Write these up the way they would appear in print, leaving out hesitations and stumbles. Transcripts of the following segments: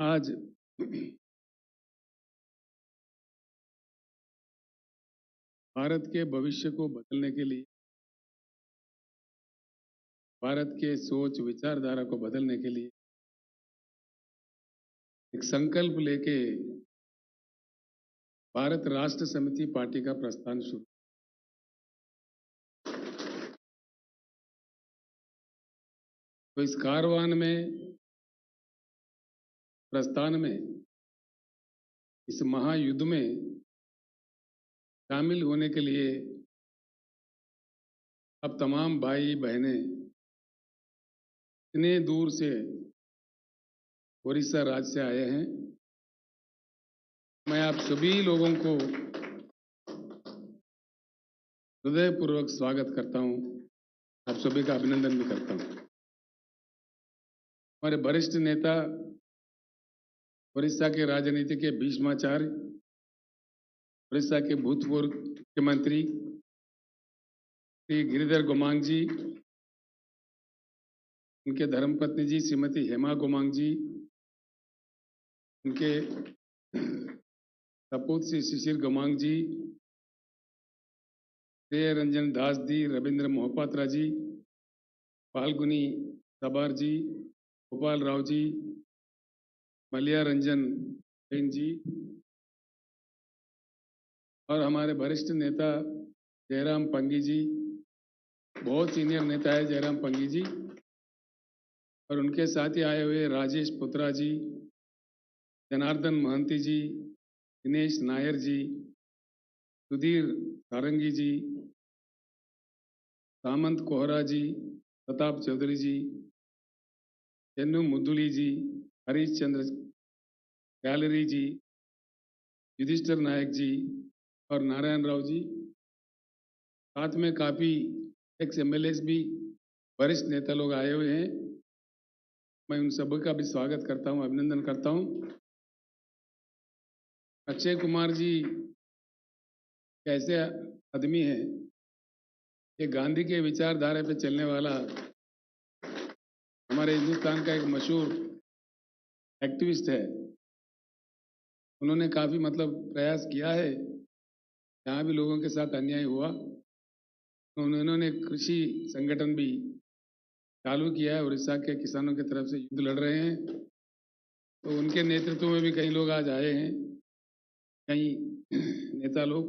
आज भारत के भविष्य को बदलने के लिए, भारत के सोच विचारधारा को बदलने के लिए एक संकल्प लेके भारत राष्ट्र समिति पार्टी का प्रस्थान शुरू। तो इस कारवान में, प्रस्थान में, इस महायुद्ध में शामिल होने के लिए अब तमाम भाई बहनें इतने दूर से उड़ीसा राज्य से आए हैं। मैं आप सभी लोगों को हृदयपूर्वक स्वागत करता हूं, आप सभी का अभिनंदन भी करता हूं। हमारे वरिष्ठ नेता, उड़ीसा के राजनीति के भीष्माचार्य, उड़ीसा के भूतपूर्व मुख्यमंत्री श्री गिरिधर गोमांग जी, उनके धर्मपत्नी जी श्रीमती हेमा गोमांग जी, उनके सपूत श्री शिशिर गोमांग जी, श्रेय रंजन दास जी, रविंद्र मोहपात्रा जी, फाल्गुनी सबार जी, गोपाल राव जी, मलिया रंजन बेन जी और हमारे वरिष्ठ नेता जयराम पंगी जी, बहुत सीनियर नेता है जयराम पंगी जी, और उनके साथ ही आए हुए राजेश पुत्रा जी, जनार्दन महंती जी, दिनेश नायर जी, सुधीर सारंगी जी, सामंत कोहरा जी, प्रताप चौधरी जी, चन्नू मुदुली जी, हरीश चंद्र गैलरी जी, युधिष्ठिर नायक जी और नारायण राव जी, साथ में काफ़ी एक्स एमएलएस भी, वरिष्ठ नेता लोग आए हुए हैं। मैं उन सभी का भी स्वागत करता हूं, अभिनंदन करता हूं। अक्षय कुमार जी कैसे आदमी हैं, ये गांधी के विचारधारा पे चलने वाला हमारे हिंदुस्तान का एक मशहूर एक्टिविस्ट है। उन्होंने काफ़ी प्रयास किया है, जहाँ भी लोगों के साथ अन्याय हुआ तो उन्होंने कृषि संगठन भी चालू किया है। उड़ीसा के किसानों की तरफ से युद्ध लड़ रहे हैं, तो उनके नेतृत्व में भी कई लोग आज आए हैं, कई नेता लोग।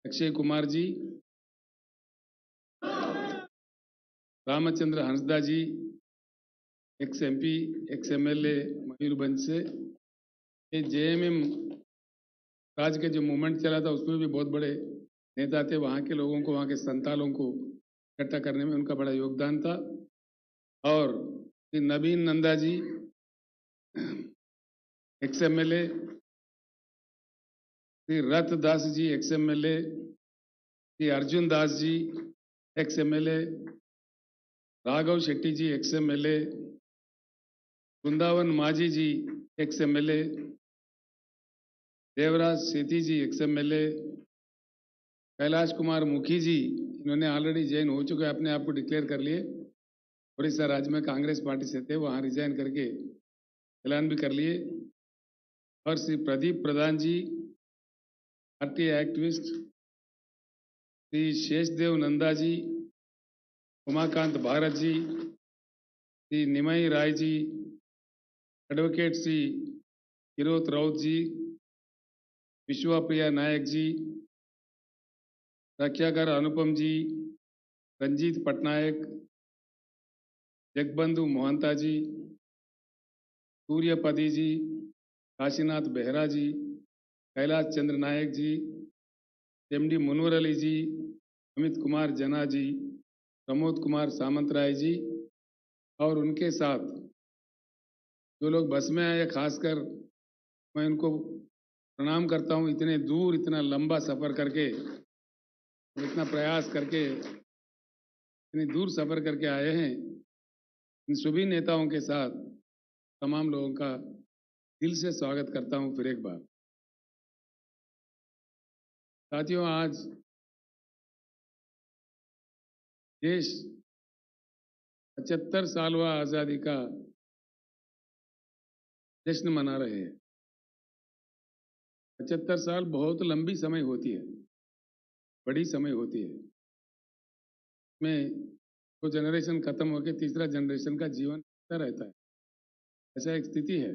Akshay Kumar ji, Ramchandra Hansda ji, ex MP, ex MLA Mayurbhanj से, ये जेएमएम राज के जो मूवमेंट चला था उसमें भी बहुत बड़े नेता थे। वहाँ के लोगों को, वहाँ के संतालों को इकट्ठा करने में उनका बड़ा योगदान था। और श्री नवीन नंदा जी, एक्स एमएलए, श्री रथ Das ji, ex MLA, Shri Arjun Das ji, ex MLA, Raghav Shetty जी, एक्स एमएलए, वृंदावन माझी जी, एक्स एमएलए, देवराज सेठी जी, एक्स एमएलए, कैलाश कुमार मुखी जी, इन्होंने ऑलरेडी जॉइन हो चुके, अपने आप को डिक्लेयर कर लिए। उड़ीसा राज्य में कांग्रेस पार्टी से थे, वहाँ रिजाइन करके ऐलान भी कर लिए। और श्री प्रदीप प्रधान जी, पार्टी एक्टिविस्ट, श्री शेषदेव नंदा जी, उमाकांत भारत जी, श्री निमई राय जी, एडवोकेट श्री किरोत राउत जी, विश्वप्रिया नायक जी, रक्षाकर अनुपम जी, रंजीत पटनायक, जगबंधु मोहंता जी, सूर्यपति जी, काशीनाथ बेहरा जी, कैलाश चंद्र नायक जी, एमडी मुनवर अली जी, अमित कुमार जना जी, प्रमोद कुमार सामंतराय जी और उनके साथ जो लोग बस में आए, खासकर मैं उनको प्रणाम करता हूं। इतने दूर, इतना लंबा सफ़र करके, इतना प्रयास करके, इतनी दूर सफ़र करके आए हैं, इन सभी नेताओं के साथ तमाम लोगों का दिल से स्वागत करता हूं फिर एक बार। साथियों, आज देश 75 साल हुआ आज़ादी का जश्न मना रहे हैं। 75 साल बहुत लंबी समय होती है, बड़ी समय होती है। में वो जनरेशन खत्म होकर तीसरा जनरेशन का जीवन चलता रहता है, ऐसा एक स्थिति है।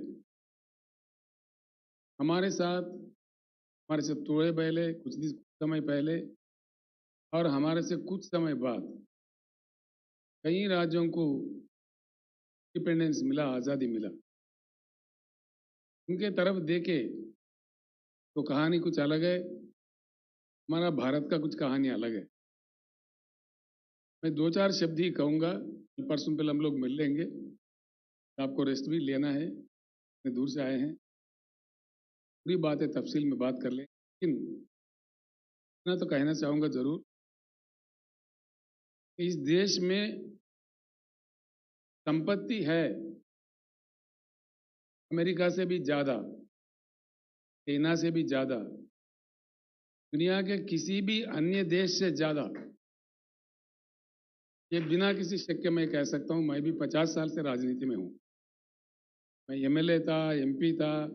हमारे साथ थोड़े पहले कुछ समय पहले और हमारे से कुछ समय बाद कई राज्यों को इंडिपेंडेंस मिला, आज़ादी मिला। उनके तरफ देखे तो कहानी कुछ अलग है, हमारा भारत का कुछ कहानी अलग है। मैं दो चार शब्द ही कहूँगा, परसों पहले हम लोग मिल लेंगे, आपको रेस्ट भी लेना है, इतने दूर से आए हैं, पूरी बात है, तफसील में बात कर लें। लेकिन इतना तो कहना चाहूँगा जरूर कि इस देश में संपत्ति है अमेरिका से भी ज्यादा, चाइना से भी ज्यादा, दुनिया के किसी भी अन्य देश से ज्यादा। ये बिना किसी शक के मैं कह सकता हूं, मैं भी 50 साल से राजनीति में हूं। मैं एमएलए था, एमपी था,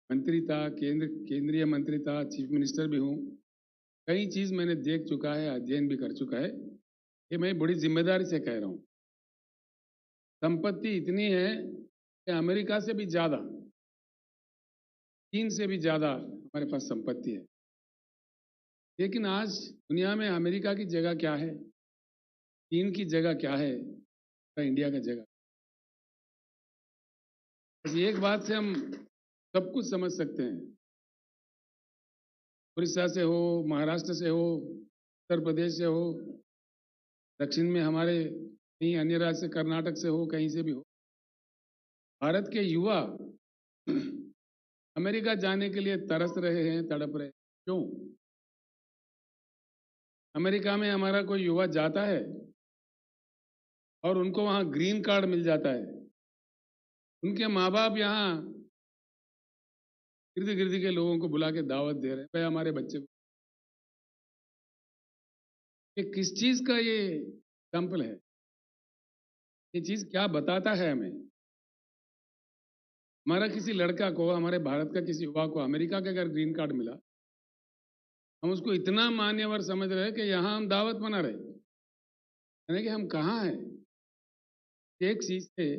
मंत्री था, केंद्रीय मंत्री था, चीफ मिनिस्टर भी हूं। कई चीज मैंने देख चुका है, अध्ययन भी कर चुका है। ये मैं बड़ी जिम्मेदारी से कह रहा हूं। संपत्ति इतनी है कि अमेरिका से भी ज्यादा, चीन से भी ज्यादा हमारे पास संपत्ति है। लेकिन आज दुनिया में अमेरिका की जगह क्या है, चीन की जगह क्या है, इंडिया का जगह। बस एक बात से हम सब कुछ समझ सकते हैं। उड़ीसा से हो, महाराष्ट्र से हो, उत्तर प्रदेश से हो, दक्षिण में हमारे कहीं अन्य राज्य से, कर्नाटक से हो, कहीं से भी हो, भारत के युवा अमेरिका जाने के लिए तरस रहे हैं, तड़प रहे हैं। क्यों? अमेरिका में हमारा कोई युवा जाता है और उनको वहां ग्रीन कार्ड मिल जाता है। उनके माँ बाप यहाँ गिरदी गिरदी के लोगों को बुला के दावत दे रहे हैं, भाई हमारे बच्चे। ये किस चीज का ये एग्जाम्पल है? ये चीज क्या बताता है हमें? हमारा किसी लड़का को, हमारे भारत का किसी युवा को अमेरिका का अगर ग्रीन कार्ड मिला, हम उसको इतना मान्यवर समझ रहे हैं कि यहां हम दावत मना रहे, यानी कि हम कहाँ हैं? एक चीज से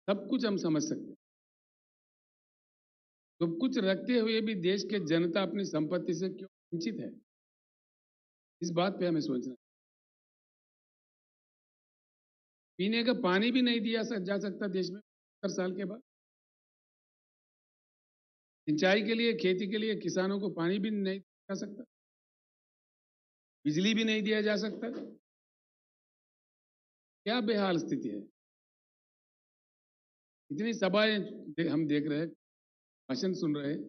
सब कुछ हम समझ सकते हैं। सब कुछ रखते हुए भी देश के जनता अपनी संपत्ति से क्यों वंचित है? इस बात पे हमें सोचना। पीने का पानी भी नहीं दिया जा सकता देश में 70 साल के बाद। सिंचाई के लिए, खेती के लिए किसानों को पानी भी नहीं दिया जा सकता, बिजली भी नहीं दिया जा सकता। क्या बेहाल स्थिति है! इतनी सभाएं हम देख रहे हैं, भाषण सुन रहे हैं,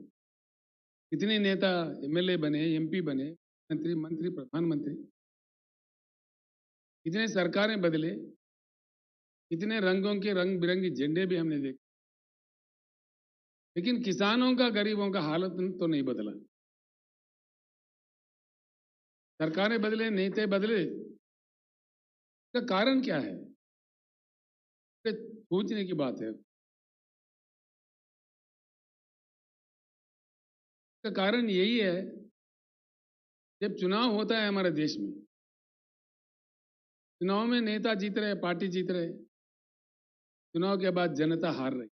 कितने नेता एमएलए बने, एमपी बने, मंत्री, प्रधानमंत्री, कितने सरकारें बदले, कितने रंगों के रंग बिरंगी झंडे भी हमने देखे, लेकिन किसानों का, गरीबों का हालत तो नहीं बदला। सरकारें बदले, नेता बदले, इसका कारण क्या है? ये सोचने की बात है। इसका कारण यही है, जब चुनाव होता है हमारे देश में, चुनाव में नेता जीत रहे, पार्टी जीत रहे, चुनाव के बाद जनता हार रही।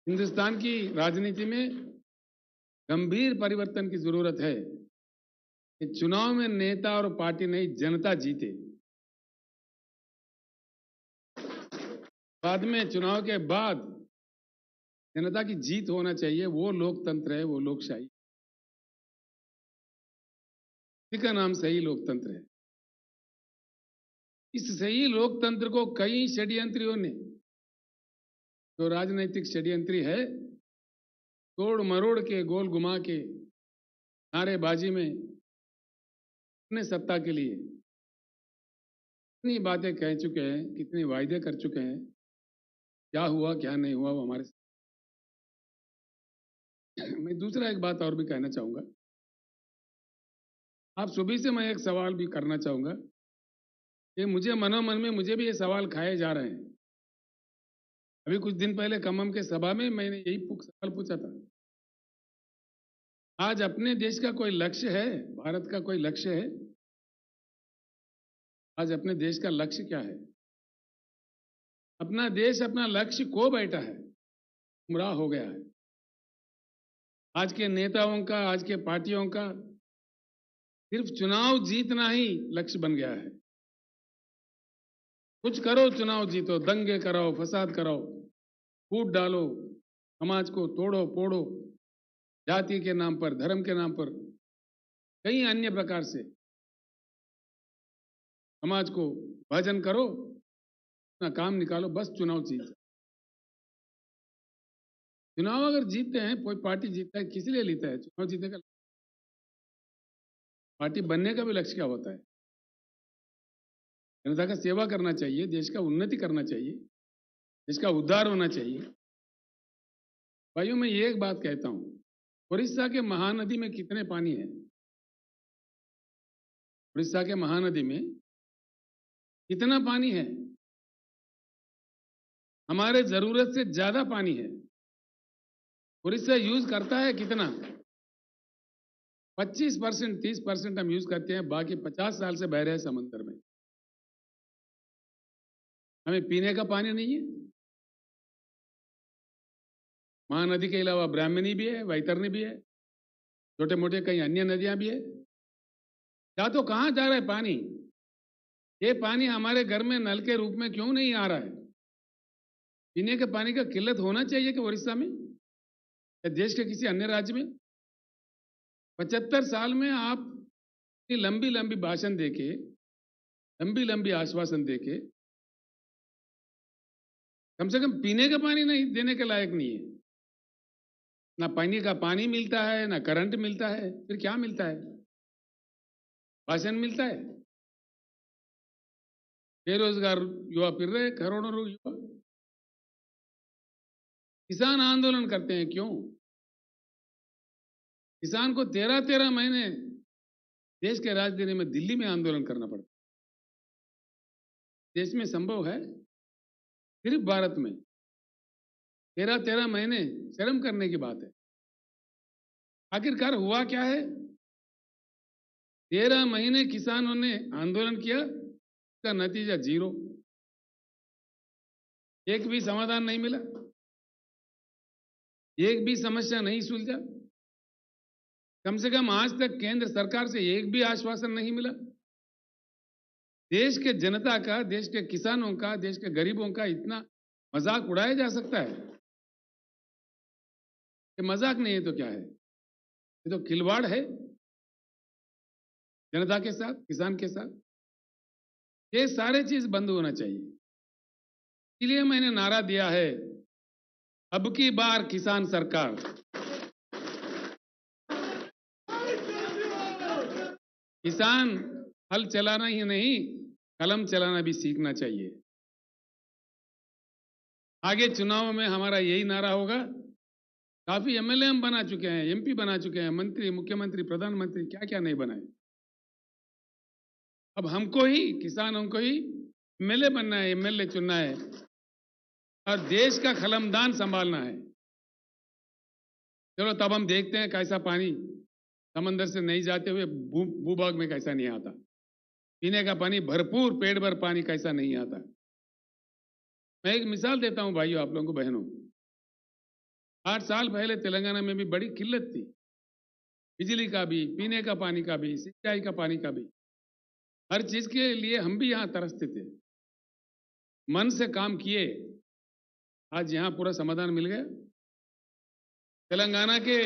हिंदुस्तान की राजनीति में गंभीर परिवर्तन की जरूरत है कि चुनाव में नेता और पार्टी नहीं, जनता जीते। बाद में, चुनाव के बाद जनता की जीत होना चाहिए। वो लोकतंत्र है, वो लोकशाही। इसी का नाम सही लोकतंत्र है। इस सही लोकतंत्र को कई षड्यंत्रियों ने, जो राजनीतिक षड्यंत्री है, तोड़ मरोड़ के, गोल घुमा के, नारेबाजी में अपने सत्ता के लिए कितनी बातें कह चुके हैं, कितने वायदे कर चुके हैं, क्या हुआ क्या नहीं हुआ वो हमारे मैं दूसरा एक बात और भी कहना चाहूंगा। आप सभी से मैं एक सवाल भी करना चाहूंगा कि मुझे मनोमन में मुझे भी ये सवाल खाए जा रहे हैं अभी कुछ दिन पहले खम्मम के सभा में मैंने यही सवाल पूछा था। आज अपने देश का कोई लक्ष्य है? भारत का कोई लक्ष्य है? आज अपने देश का लक्ष्य क्या है? अपना देश अपना लक्ष्य खो बैठा है, गुमराह हो गया है। आज के नेताओं का, आज के पार्टियों का सिर्फ चुनाव जीतना ही लक्ष्य बन गया है। कुछ करो, चुनाव जीतो, दंगे कराओ, फसाद कराओ, फूट डालो, समाज को तोड़ो फोड़ो, जाति के नाम पर, धर्म के नाम पर, कई अन्य प्रकार से समाज को विभाजन करो, अपना काम निकालो, बस चुनाव जीत। चुनाव अगर जीतते हैं, कोई पार्टी जीतता है, किस लिए लेता है? चुनाव जीतने का पार्टी बनने का भी लक्ष्य क्या होता है? जनता का सेवा करना चाहिए, देश का उन्नति करना चाहिए, देश का उद्धार होना चाहिए। भाइयों, मैं ये एक बात कहता हूं, उड़ीसा के महानदी में कितने पानी है? उड़ीसा के महानदी में कितना पानी है? हमारे जरूरत से ज्यादा पानी है। उड़ीसा यूज करता है कितना? 25%, 30% हम यूज करते हैं, बाकी 50 साल से बह रहे हैं समंदर में। हमें पीने का पानी नहीं है। महानदी के अलावा ब्राह्मणी भी है, वैतरणी भी है, छोटे मोटे कई अन्य नदियां भी है। या तो कहां जा रहा है पानी? ये पानी हमारे घर में नल के रूप में क्यों नहीं आ रहा है? पीने के पानी का किल्लत होना चाहिए कि उड़ीसा में या देश के किसी अन्य राज्य में? 75 साल में आप इतनी लंबी लंबी भाषण देके, लंबी लंबी आश्वासन देके, कम से कम पीने का पानी नहीं देने के लायक नहीं है। ना पानी का पानी मिलता है, ना करंट मिलता है, फिर क्या मिलता है? भाषण मिलता है। बेरोजगार युवा फिर रहे, करोड़ों युवा। किसान आंदोलन करते हैं, क्यों? किसान को 13-13 महीने देश के राजधानी में दिल्ली में आंदोलन करना पड़ता। देश में संभव है? सिर्फ भारत में 13-13 महीने शर्म करने की बात है। आखिरकार हुआ क्या है? 13 महीने किसानों ने आंदोलन किया, इसका नतीजा जीरो। एक भी समाधान नहीं मिला, एक भी समस्या नहीं सुलझा। कम से कम आज तक केंद्र सरकार से एक भी आश्वासन नहीं मिला। देश के जनता का, देश के किसानों का, देश के गरीबों का इतना मजाक उड़ाया जा सकता है? ये मजाक नहीं है तो क्या है? ये तो खिलवाड़ है जनता के साथ, किसान के साथ। ये सारे चीज बंद होना चाहिए। इसलिए मैंने नारा दिया है, अब की बार किसान सरकार। किसान हल चलाना ही नहीं, कलम चलाना भी सीखना चाहिए। आगे चुनाव में हमारा यही नारा होगा। काफी एमएलए हम बना चुके हैं, एमपी बना चुके हैं, मंत्री, मुख्यमंत्री, प्रधानमंत्री, क्या क्या नहीं बनाए। अब हमको ही, किसानों को ही एमएलए बनना है, एमएलए चुनना है और देश का खलमदान संभालना है। चलो तब हम देखते हैं कैसा पानी समंदर से नहीं जाते हुए भूभाग में कैसा नहीं आता, पीने का पानी भरपूर पेट भर पानी कैसा नहीं आता। मैं एक मिसाल देता हूं भाइयों, आप लोगों को, बहनों। 8 साल पहले तेलंगाना में भी बड़ी किल्लत थी, बिजली का भी, पीने का पानी का भी, सिंचाई का पानी का भी। हर चीज के लिए हम भी यहां तरसते थे, मन से काम किए, आज यहां पूरा समाधान मिल गया। तेलंगाना के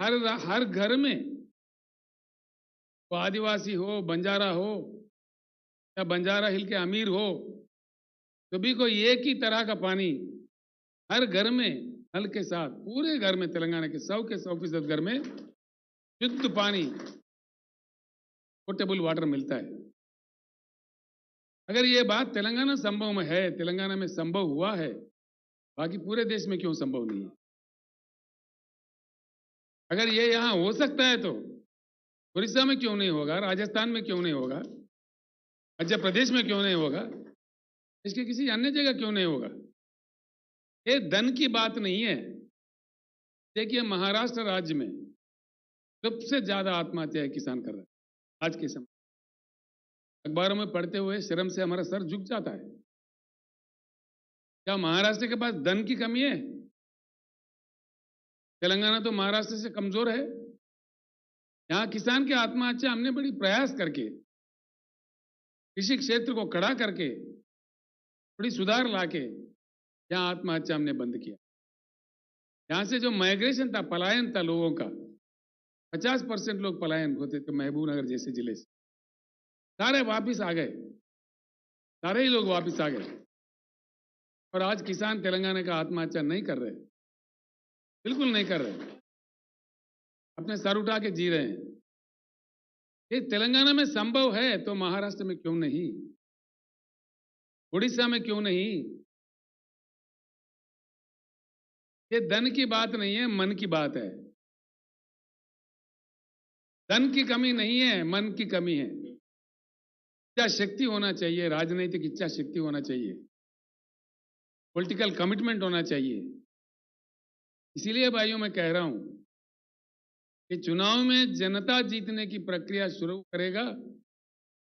हर घर में, वो आदिवासी हो, बंजारा हो या बंजारा हिल के अमीर हो, सभी को एक ही तरह का पानी हर घर में नल के साथ, पूरे घर में, तेलंगाना के 100 के 100% घर में शुद्ध पानी, पोर्टेबल वाटर मिलता है। अगर ये बात तेलंगाना संभव में है, तेलंगाना में संभव हुआ है, बाकी पूरे देश में क्यों संभव नहीं है? अगर ये यहां हो सकता है तो उड़ीसा में क्यों नहीं होगा? राजस्थान में क्यों नहीं होगा? मध्य प्रदेश में क्यों नहीं होगा? इसके किसी अन्य जगह क्यों नहीं होगा? ये धन की बात नहीं है। देखिए महाराष्ट्र राज्य में सबसे ज्यादा आत्महत्या किसान कर रहे हैं आज के समय। अखबारों में पढ़ते हुए शर्म से हमारा सर झुक जाता है। क्या महाराष्ट्र के पास धन की कमी है? तेलंगाना तो महाराष्ट्र से कमजोर है। यहाँ किसान की आत्महत्या हमने बड़ी प्रयास करके कृषि क्षेत्र को खड़ा करके बड़ी सुधार लाके यहाँ आत्महत्या हमने बंद किया। यहाँ से जो माइग्रेशन था, पलायन था लोगों का, 50% लोग पलायन होते थे महबूबनगर जैसे जिले से, सारे वापिस आ गए, सारे ही लोग वापिस आ गए। और आज किसान तेलंगाना का आत्महत्या नहीं कर रहे, बिल्कुल नहीं कर रहे, अपने सर उठा के जी रहे हैं। ये तेलंगाना में संभव है तो महाराष्ट्र में क्यों नहीं, उड़ीसा में क्यों नहीं? ये धन की बात नहीं है, मन की बात है। धन की कमी नहीं है, मन की कमी है। इच्छा शक्ति होना चाहिए, राजनीतिक इच्छा शक्ति होना चाहिए, पॉलिटिकल कमिटमेंट होना चाहिए। इसीलिए भाइयों मैं कह रहा हूं कि चुनाव में जनता जीतने की प्रक्रिया शुरू करेगा,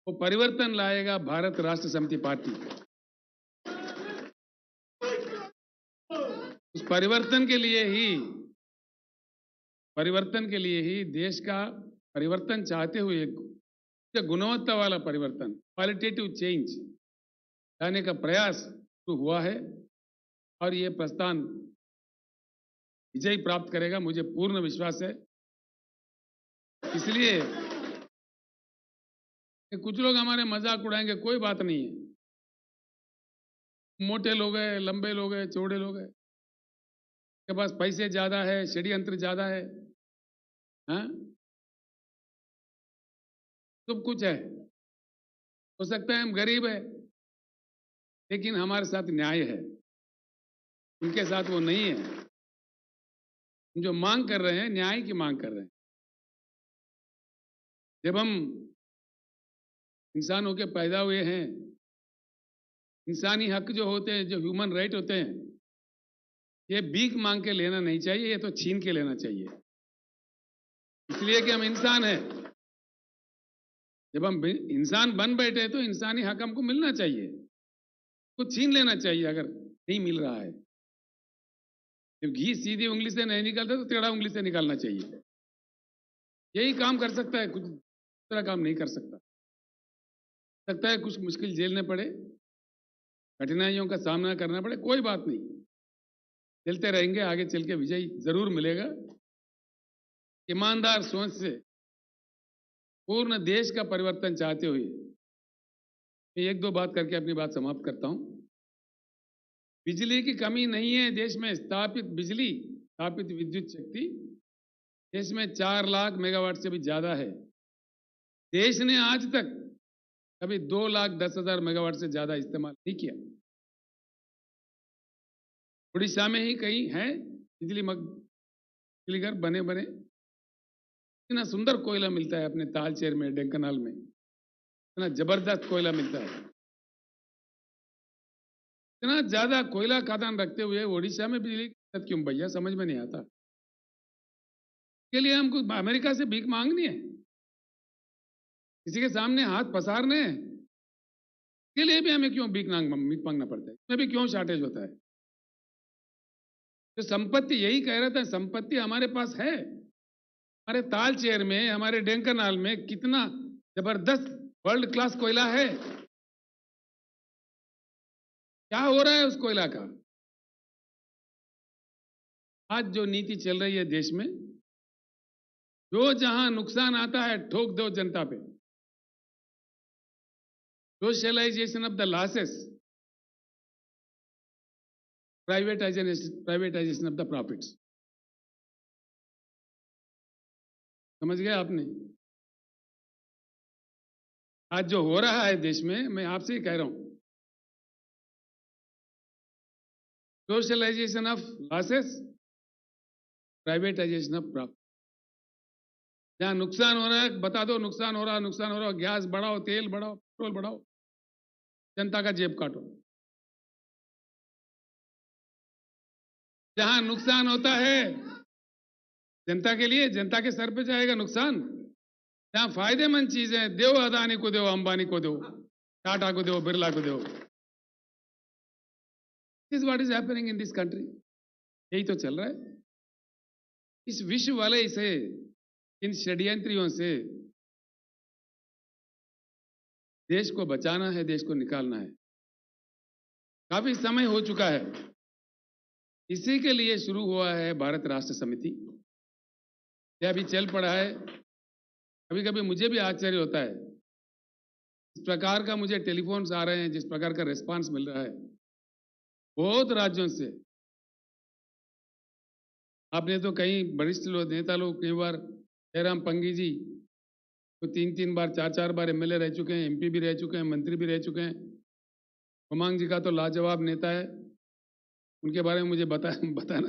वो परिवर्तन लाएगा भारत राष्ट्र समिति पार्टी। उस परिवर्तन के लिए ही देश का परिवर्तन चाहते हुए गुणवत्ता वाला परिवर्तन, क्वालिटेटिव चेंज लाने का प्रयास शुरू हुआ है और ये प्रस्थान विजय प्राप्त करेगा, मुझे पूर्ण विश्वास है। इसलिए कि कुछ लोग हमारे मजाक उड़ाएंगे, कोई बात नहीं है। मोटे लोग हैं, लंबे लोग हैं, चौड़े लोग हैं, के पास पैसे ज्यादा है, षड्यंत्र ज्यादा है, हाँ? सब कुछ है। हो सकता है हम गरीब है, लेकिन हमारे साथ न्याय है, उनके साथ वो नहीं है। हम जो मांग कर रहे हैं, न्याय की मांग कर रहे हैं। जब हम इंसान होकर पैदा हुए हैं, इंसानी हक जो होते हैं, जो ह्यूमन राइट होते हैं, ये भीख मांग के लेना नहीं चाहिए, ये तो छीन के लेना चाहिए। इसलिए कि हम इंसान हैं। जब हम इंसान बन बैठे तो इंसानी हक हमको मिलना चाहिए, कुछ छीन लेना चाहिए अगर नहीं मिल रहा है। जब घी सीधी उंगली से नहीं निकलता तो टेढ़ा उंगली से निकालना चाहिए। यही काम कर सकता है, कुछ दूसरा काम नहीं कर सकता है। कुछ मुश्किल झेलने पड़े, कठिनाइयों का सामना करना पड़े, कोई बात नहीं, चलते रहेंगे, आगे चल के विजय जरूर मिलेगा। ईमानदार सोच से पूर्ण देश का परिवर्तन चाहते हुए मैं एक दो बात करके अपनी बात समाप्त करता हूं। बिजली की कमी नहीं है देश में। स्थापित विद्युत शक्ति देश में 4 लाख मेगावाट से भी ज्यादा है। देश ने आज तक कभी 2,10,000 मेगावाट से ज्यादा इस्तेमाल नहीं किया। उड़ीसा में ही कहीं है बिजली घर बने बने। इतना सुंदर कोयला मिलता है अपने तालचेर में, ढेंकनाल में, इतना जबरदस्त कोयला मिलता है। इतना ज्यादा कोयला खदान रखते हुए ओडिशा में बिजली की दिक्कत क्यों भैया, समझ में नहीं आता। के लिए हमको अमेरिका से भीख मांगनी है, किसी के सामने हाथ पसारने हैं, के लिए भी हमें क्यों भीख मांगना पड़ता है? इसमें भी क्यों शॉर्टेज होता है? तो संपत्ति, यही कह रहा था, संपत्ति हमारे पास है। हमारे तालचेर में, हमारे ढेंकनाल में कितना जबरदस्त वर्ल्ड क्लास कोयला है। क्या हो रहा है उस कोयला का? आज जो नीति चल रही है देश में, जो जहां नुकसान आता है ठोक दो जनता पे। Socialisation of the losses, privatisation of the profits. समझ गए आपने? आज जो हो रहा है देश में, मैं आपसे ही कह रहा हूं, socialisation of losses, privatisation of profit. जहां नुकसान हो रहा है बता दो, नुकसान हो रहा, गैस बढ़ाओ, तेल बढ़ाओ, पेट्रोल बढ़ाओ, जनता का जेब काटो। जहां नुकसान होता है जनता के लिए, जनता के सर पे जाएगा नुकसान। जहां फायदेमंद चीजें दो, अदानी को दो, अंबानी को दो, टाटा को दो, बिरला को दो। This what is happening in this country. यही तो चल रहा है। इस विश्व वलय से, इन षड्यंत्रियों से देश को बचाना है, देश को निकालना है। काफी समय हो चुका है। इसी के लिए शुरू हुआ है भारत राष्ट्र समिति। यह अभी चल पड़ा है। कभी कभी मुझे भी आश्चर्य होता है, इस प्रकार का मुझे टेलीफोन्स आ रहे हैं, जिस प्रकार का रिस्पांस मिल रहा है बहुत राज्यों से। आपने तो कई वरिष्ठ लोग, नेता लोग, कई बार जयराम पंगी जी तो 3-3 बार, 4-4 बार एमएलए रह चुके हैं, एमपी भी रह चुके हैं, मंत्री भी रह चुके हैं। उमंग जी का तो लाजवाब नेता है, उनके बारे में मुझे बताना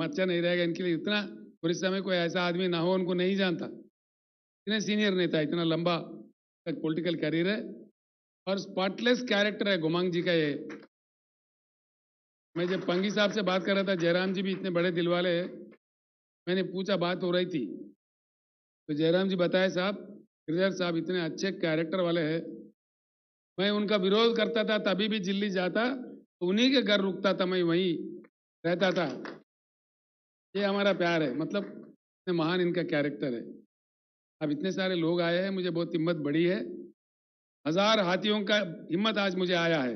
अच्छा नहीं रहेगा इनके लिए। इतना उड़ीसा में कोई ऐसा आदमी ना हो उनको नहीं जानता। इतने सीनियर नेता, इतना लंबा तक पॉलिटिकल करियर है और स्पॉटलेस कैरेक्टर है गुमांग जी का। ये मैं जब पंगी साहब से बात कर रहा था, जयराम जी भी इतने बड़े दिल वाले हैं, मैंने पूछा, बात हो रही थी तो जयराम जी बताए, साहब गिरधर साहब इतने अच्छे कैरेक्टर वाले हैं, मैं उनका विरोध करता था तभी भी दिल्ली जाता तो उन्हीं के घर रुकता था, मैं वहीं रहता था। ये हमारा प्यार है, मतलब इतने महान इनका कैरेक्टर है। अब इतने सारे लोग आए हैं, मुझे बहुत हिम्मत बढ़ी है। 1000 हाथियों का हिम्मत आज मुझे आया है।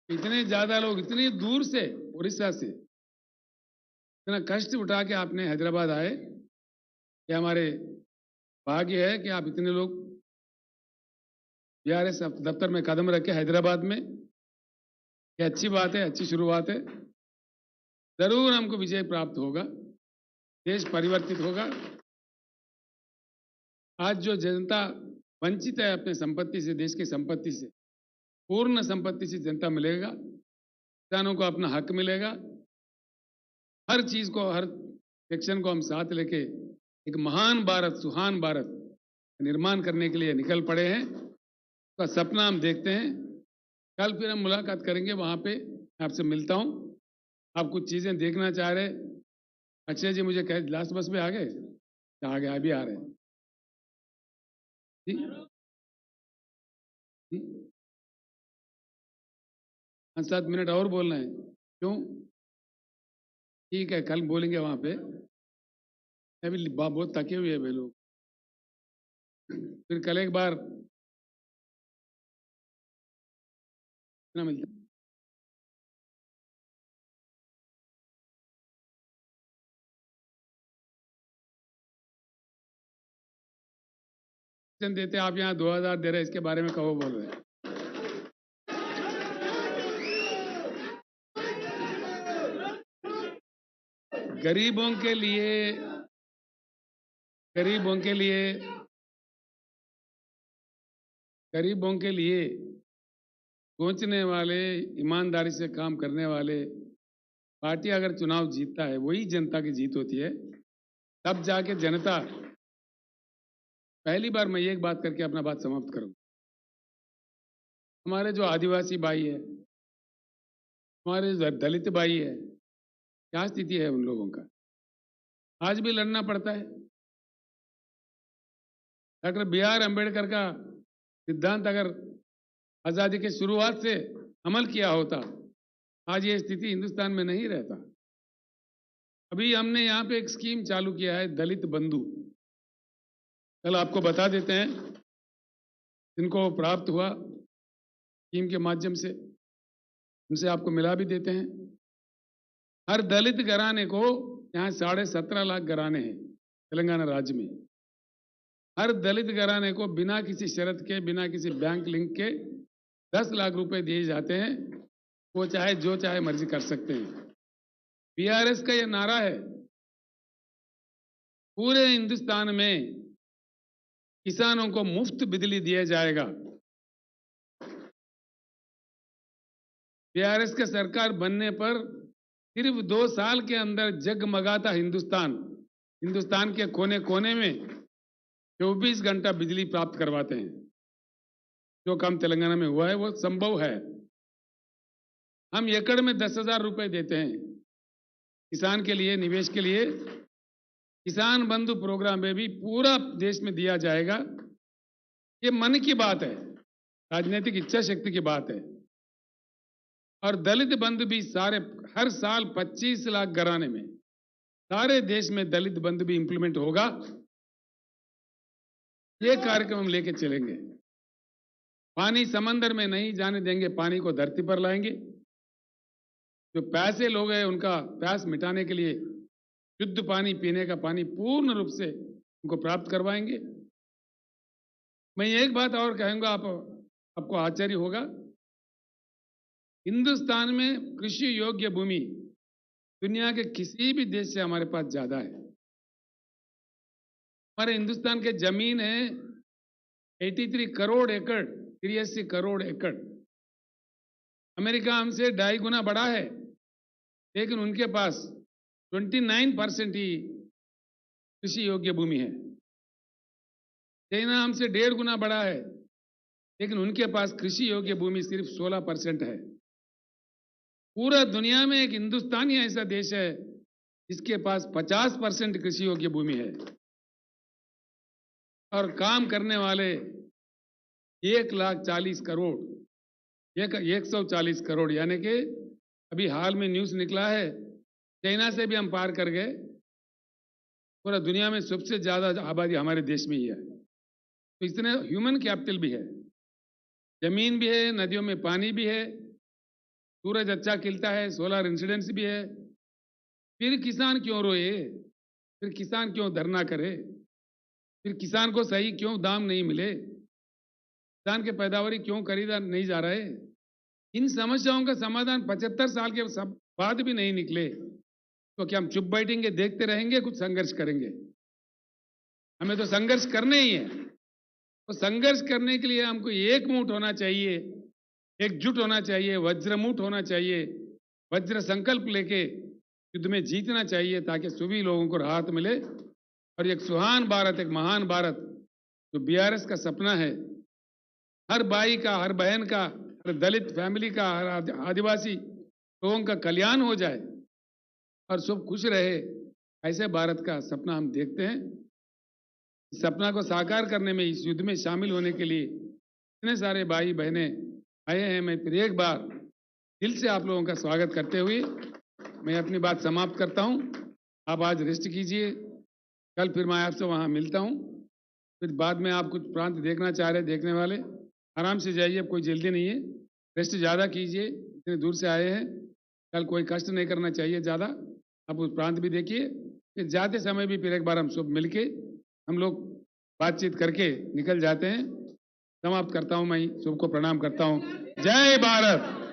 इतने ज्यादा लोग इतनी दूर से, उड़ीसा से इतना कष्ट उठा के आपने हैदराबाद आए, ये हमारे भाग्य है कि आप इतने लोग बीआरएस दफ्तर में कदम रखे हैदराबाद में। ये अच्छी बात है, अच्छी शुरुआत है। जरूर हमको विजय प्राप्त होगा, देश परिवर्तित होगा। आज जो जनता वंचित है अपने संपत्ति से, देश की संपत्ति से, पूर्ण संपत्ति से जनता मिलेगा, किसानों को अपना हक मिलेगा। हर चीज को, हर सेक्शन को हम साथ लेके एक महान भारत, सुहान भारत निर्माण करने के लिए निकल पड़े हैं। उसका सपना हम देखते हैं। कल फिर हम मुलाकात करेंगे, वहां पे आपसे मिलता हूं। आप कुछ चीजें देखना चाह रहे। अक्षय जी मुझे कहे लास्ट बस में आ गए, आ गए, अभी आ रहे हैं। ठीक, 5-7 मिनट और बोलना है। क्यों? ठीक है, कल बोलेंगे वहां पे। अभी बहुत थके हुए हैं वे लोग। फिर कल एक बार ना मिलता देते, आप यहाँ 2000 दे रहे हैं, इसके बारे में कहो बोल रहे हैं। गरीबों के लिए, गरीबों के लिए, गरीबों के लिए सोचने वाले, ईमानदारी से काम करने वाले पार्टी अगर चुनाव जीतता है, वही जनता की जीत होती है। तब जाके जनता, पहली बार मैं एक बात करके अपना बात समाप्त करूं। हमारे जो आदिवासी भाई है, हमारे जो दलित भाई है, क्या स्थिति है उन लोगों का? आज भी लड़ना पड़ता है। Doctor B R. अम्बेडकर का सिद्धांत अगर आजादी के शुरुआत से अमल किया होता, आज ये स्थिति हिंदुस्तान में नहीं रहता। अभी हमने यहाँ पे एक स्कीम चालू किया है, दलित बंधु। कल आपको बता देते हैं जिनको प्राप्त हुआ स्कीम के माध्यम से, उनसे आपको मिला भी देते हैं। हर दलित घराने को, यहाँ 17.5 लाख घराने हैं तेलंगाना राज्य में, हर दलित घराने को बिना किसी शर्त के, बिना किसी बैंक लिंक के 10 लाख रुपए दिए जाते हैं। वो चाहे जो चाहे मर्जी कर सकते हैं। बीआरएस का ये नारा है, पूरे हिंदुस्तान में किसानों को मुफ्त बिजली दिया जाएगा। बीआरएस के सरकार बनने पर सिर्फ 2 साल के अंदर जगमगाता हिंदुस्तान, हिंदुस्तान के कोने कोने में 24 घंटा बिजली प्राप्त करवाते हैं। जो काम तेलंगाना में हुआ है वो संभव है। हम एकड़ में 10,000 रुपए देते हैं किसान के लिए, निवेश के लिए। किसान बंधु प्रोग्राम में भी पूरा देश में दिया जाएगा। ये मन की बात है, राजनीतिक इच्छा शक्ति की बात है। और दलित बंधु भी सारे हर साल 25 लाख घराने में सारे देश में दलित बंधु भी इंप्लीमेंट होगा। ये कार्यक्रम हम लेके चलेंगे। पानी समंदर में नहीं जाने देंगे, पानी को धरती पर लाएंगे। जो प्यासे लोग हैं उनका प्यास मिटाने के लिए शुद्ध पानी, पीने का पानी पूर्ण रूप से उनको प्राप्त करवाएंगे। मैं एक बात और कहूंगा, आपको आश्चर्य होगा। हिंदुस्तान में कृषि योग्य भूमि दुनिया के किसी भी देश से हमारे पास ज्यादा है। हमारे हिंदुस्तान के जमीन है 83 करोड़ एकड़, 83 करोड़ एकड़। अमेरिका हमसे 2.5 गुना बड़ा है, लेकिन उनके पास 29% ही कृषि योग्य भूमि है। चाइना हमसे 1.5 गुना बड़ा है, लेकिन उनके पास कृषि योग्य भूमि सिर्फ 16% है। पूरा दुनिया में एक हिंदुस्तान ही ऐसा देश है जिसके पास 50% कृषि योग्य भूमि है। और काम करने वाले 140 करोड़, 140 करोड़, यानी कि अभी हाल में न्यूज़ निकला है, चाइना से भी हम पार कर गए। पूरा दुनिया में सबसे ज्यादा आबादी हमारे देश में ही है। तो इतने ह्यूमन कैपिटल भी है, जमीन भी है, नदियों में पानी भी है, सूरज अच्छा खिलता है, सोलर इंसिडेंस भी है। फिर किसान क्यों रोए? फिर किसान क्यों धरना करे? फिर किसान को सही क्यों दाम नहीं मिले? किसान के पैदावारी क्यों खरीदा नहीं जा रहे? इन समस्याओं का समाधान 75 साल के बाद भी नहीं निकले तो क्या हम चुप बैठेंगे, देखते रहेंगे? कुछ संघर्ष करेंगे। हमें तो संघर्ष करने ही है। तो संघर्ष करने के लिए हमको एकमुठ होना चाहिए, एकजुट होना चाहिए, वज्रमुठ होना चाहिए, वज्र संकल्प लेके युद्ध में जीतना चाहिए, ताकि सभी लोगों को राहत मिले और एक सुहान भारत, एक महान भारत जो बीआरएस का सपना है, हर भाई का, हर बहन का, हर दलित फैमिली का, हर आदिवासी लोगों का कल्याण हो जाए और सब खुश रहे, ऐसे भारत का सपना हम देखते हैं। इस सपना को साकार करने में, इस युद्ध में शामिल होने के लिए इतने सारे भाई बहनें आए हैं। मैं फिर एक बार दिल से आप लोगों का स्वागत करते हुए मैं अपनी बात समाप्त करता हूं। आप आज रेस्ट कीजिए, कल फिर मैं आपसे वहां मिलता हूं। फिर बाद में आप कुछ प्रांत देखना चाह रहे, देखने वाले आराम से जाइए, अब कोई जल्दी नहीं है। रेस्ट ज़्यादा कीजिए, इतने दूर से आए हैं, कल कोई कष्ट नहीं करना चाहिए ज़्यादा। आप उस प्रांत भी देखिए। फिर जाते समय भी फिर एक बार हम सब मिलके हम लोग बातचीत करके निकल जाते हैं। समाप्त करता हूं, मैं सबको प्रणाम करता हूं। जय भारत।